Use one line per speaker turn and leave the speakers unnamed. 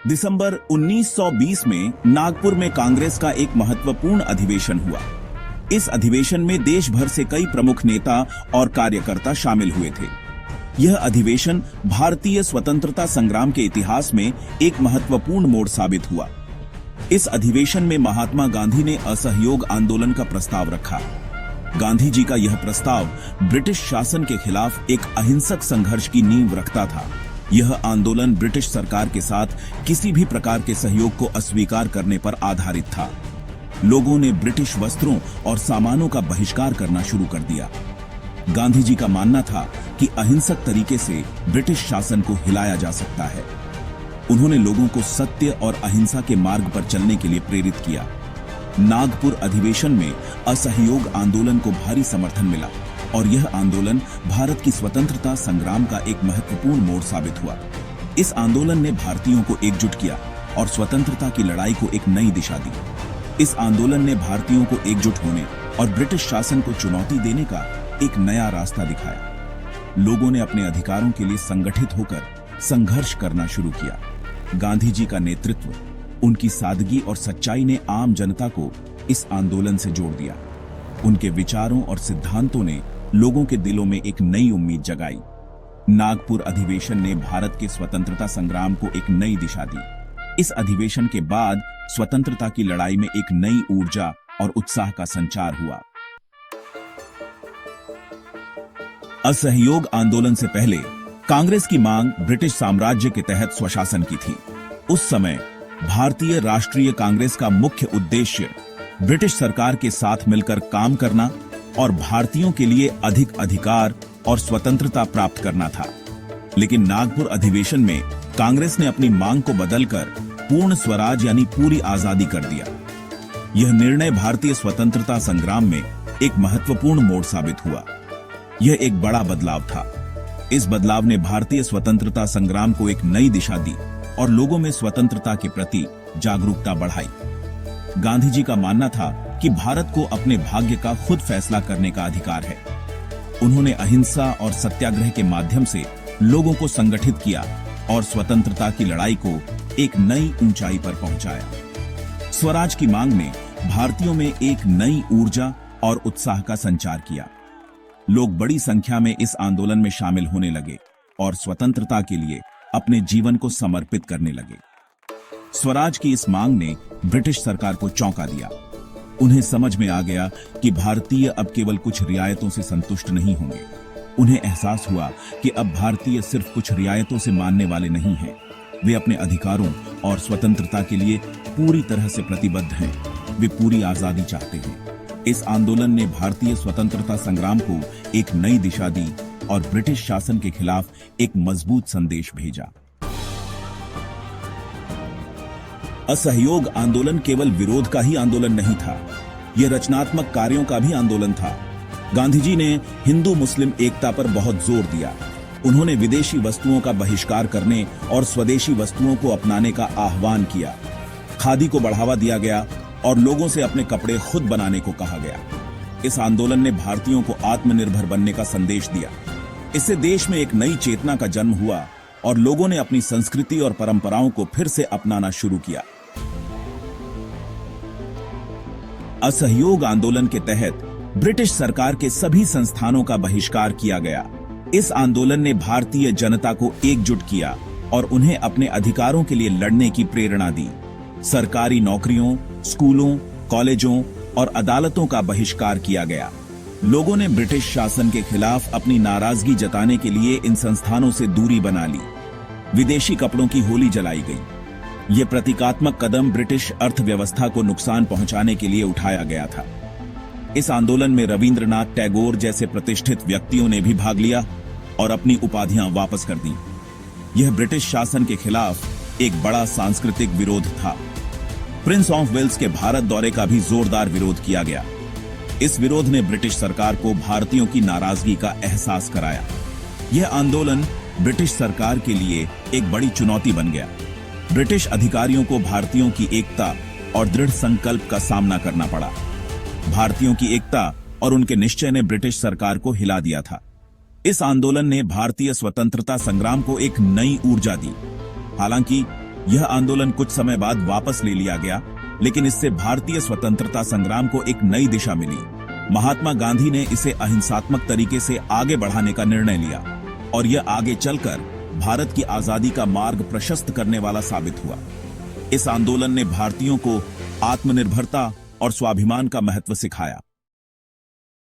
दिसंबर 1920 में नागपुर में कांग्रेस का एक महत्वपूर्ण अधिवेशन हुआ। इस अधिवेशन में देश भर से कई प्रमुख नेता और कार्यकर्ता शामिल हुए थे। यह अधिवेशन भारतीय स्वतंत्रता संग्राम के इतिहास में एक महत्वपूर्ण मोड़ साबित हुआ। इस अधिवेशन में महात्मा गांधी ने असहयोग आंदोलन का प्रस्ताव रखा। गांधी जी का यह प्रस्ताव ब्रिटिश शासन के खिलाफ एक अहिंसक संघर्ष की नींव रखता था। यह आंदोलन ब्रिटिश सरकार के साथ किसी भी प्रकार के सहयोग को अस्वीकार करने पर आधारित था। लोगों ने ब्रिटिश वस्त्रों और सामानों का बहिष्कार करना शुरू कर दिया। गांधी जी का मानना था कि अहिंसक तरीके से ब्रिटिश शासन को हिलाया जा सकता है। उन्होंने लोगों को सत्य और अहिंसा के मार्ग पर चलने के लिए प्रेरित किया। नागपुर अधिवेशन में असहयोग आंदोलन को भारी समर्थन मिला और यह आंदोलन भारत की स्वतंत्रता संग्राम का एक महत्वपूर्ण मोड़ साबित हुआ। इस आंदोलन ने भारतीयों को एकजुट किया और स्वतंत्रता की लड़ाई को एक नई दिशा दी। इस आंदोलन ने भारतीयों को एकजुट होने और ब्रिटिश शासन को चुनौती देने का एक नया रास्ता दिखाया। लोगों ने अपने अधिकारों के लिए संगठित होकर संघर्ष करना शुरू किया। गांधी जी का नेतृत्व, उनकी सादगी और सच्चाई ने आम जनता को इस आंदोलन से जोड़ दिया। उनके विचारों और सिद्धांतों ने लोगों के दिलों में एक नई उम्मीद जगाई। नागपुर अधिवेशन ने भारत के स्वतंत्रता संग्राम को एक नई दिशा दी। इस अधिवेशन के बाद स्वतंत्रता की लड़ाई में एक नई ऊर्जा और उत्साह का संचार हुआ। असहयोग आंदोलन से पहले कांग्रेस की मांग ब्रिटिश साम्राज्य के तहत स्वशासन की थी। उस समय भारतीय राष्ट्रीय कांग्रेस का मुख्य उद्देश्य ब्रिटिश सरकार के साथ मिलकर काम करना और भारतीयों के लिए अधिक अधिकार और स्वतंत्रता प्राप्त करना था। लेकिन नागपुर अधिवेशन में कांग्रेस ने अपनी मांग को बदलकर पूर्ण स्वराज यानी पूरी आजादी कर दिया। यह निर्णय भारतीय स्वतंत्रता संग्राम में एक महत्वपूर्ण मोड़ साबित हुआ। यह एक बड़ा बदलाव था। इस बदलाव ने भारतीय स्वतंत्रता संग्राम को एक नई दिशा दी और लोगों में स्वतंत्रता के प्रति जागरूकता बढ़ाई। गांधी जी का मानना था कि भारत को अपने भाग्य का खुद फैसला करने का अधिकार है। उन्होंने अहिंसा और सत्याग्रह के माध्यम से लोगों को संगठित किया और स्वतंत्रता की लड़ाई को एक नई ऊंचाई पर पहुंचाया। स्वराज की मांग ने भारतीयों में एक नई ऊर्जा और उत्साह का संचार किया। लोग बड़ी संख्या में इस आंदोलन में शामिल होने लगे और स्वतंत्रता के लिए अपने जीवन को समर्पित करने लगे। स्वराज की इस मांग ने ब्रिटिश सरकार को चौंका दिया। उन्हें समझ में आ गया कि भारतीय अब केवल कुछ रियायतों से संतुष्ट नहीं होंगे। उन्हें एहसास हुआ कि अब भारतीय सिर्फ कुछ रियायतों से मानने वाले नहीं हैं। वे अपने अधिकारों और स्वतंत्रता के लिए पूरी तरह से प्रतिबद्ध हैं। वे पूरी आजादी चाहते हैं। इस आंदोलन ने भारतीय स्वतंत्रता संग्राम को एक नई दिशा दी और ब्रिटिश शासन के खिलाफ एक मजबूत संदेश भेजा। असहयोग आंदोलन केवल विरोध का ही आंदोलन नहीं था, यह रचनात्मक कार्यों का भी आंदोलन था। गांधी जी ने हिंदू मुस्लिम एकता पर बहुत जोर दिया। उन्होंने विदेशी वस्तुओं का बहिष्कार करने और स्वदेशी वस्तुओं को अपनाने का आह्वान किया। खादी को बढ़ावा दिया गया और लोगों से अपने कपड़े खुद बनाने को कहा गया। इस आंदोलन ने भारतीयों को आत्मनिर्भर बनने का संदेश दिया। इससे देश में एक नई चेतना का जन्म हुआ और लोगों ने अपनी संस्कृति और परंपराओं को फिर से अपनाना शुरू किया। असहयोग आंदोलन के तहत ब्रिटिश सरकार के सभी संस्थानों का बहिष्कार किया गया। इस आंदोलन ने भारतीय जनता को एकजुट किया और उन्हें अपने अधिकारों के लिए लड़ने की प्रेरणा दी। सरकारी नौकरियों, स्कूलों, कॉलेजों और अदालतों का बहिष्कार किया गया। लोगों ने ब्रिटिश शासन के खिलाफ अपनी नाराजगी जताने के लिए इन संस्थानों से दूरी बना ली। विदेशी कपड़ों की होली जलाई गई। यह प्रतीकात्मक कदम ब्रिटिश अर्थव्यवस्था को नुकसान पहुंचाने के लिए उठाया गया था। इस आंदोलन में रविंद्रनाथ टैगोर जैसे प्रतिष्ठित व्यक्तियों ने भी भाग लिया और अपनी उपाधियां वापस कर दी। यह ब्रिटिश शासन के खिलाफ एक बड़ा सांस्कृतिक विरोध था। प्रिंस ऑफ वेल्स के भारत दौरे का भी जोरदार विरोध किया गया। इस विरोध ने ब्रिटिश सरकार को भारतीयों की नाराजगी का एहसास कराया। यह आंदोलन ब्रिटिश सरकार के लिए एक बड़ी चुनौती बन गया। ब्रिटिश अधिकारियों को भारतीयों की एकता और दृढ़ संकल्प का सामना करना पड़ा। भारतीयों की एकता और उनके निश्चय ने ब्रिटिश सरकार को हिला दिया था। इस आंदोलन ने भारतीय स्वतंत्रता संग्राम को एक नई ऊर्जा दी। हालांकि यह आंदोलन कुछ समय बाद वापस ले लिया गया, लेकिन इससे भारतीय स्वतंत्रता संग्राम को एक नई दिशा मिली। महात्मा गांधी ने इसे अहिंसात्मक तरीके से आगे बढ़ाने का निर्णय लिया और यह आगे चलकर भारत की आजादी का मार्ग प्रशस्त करने वाला साबित हुआ। इस आंदोलन ने भारतीयों को आत्मनिर्भरता और स्वाभिमान का महत्व सिखाया।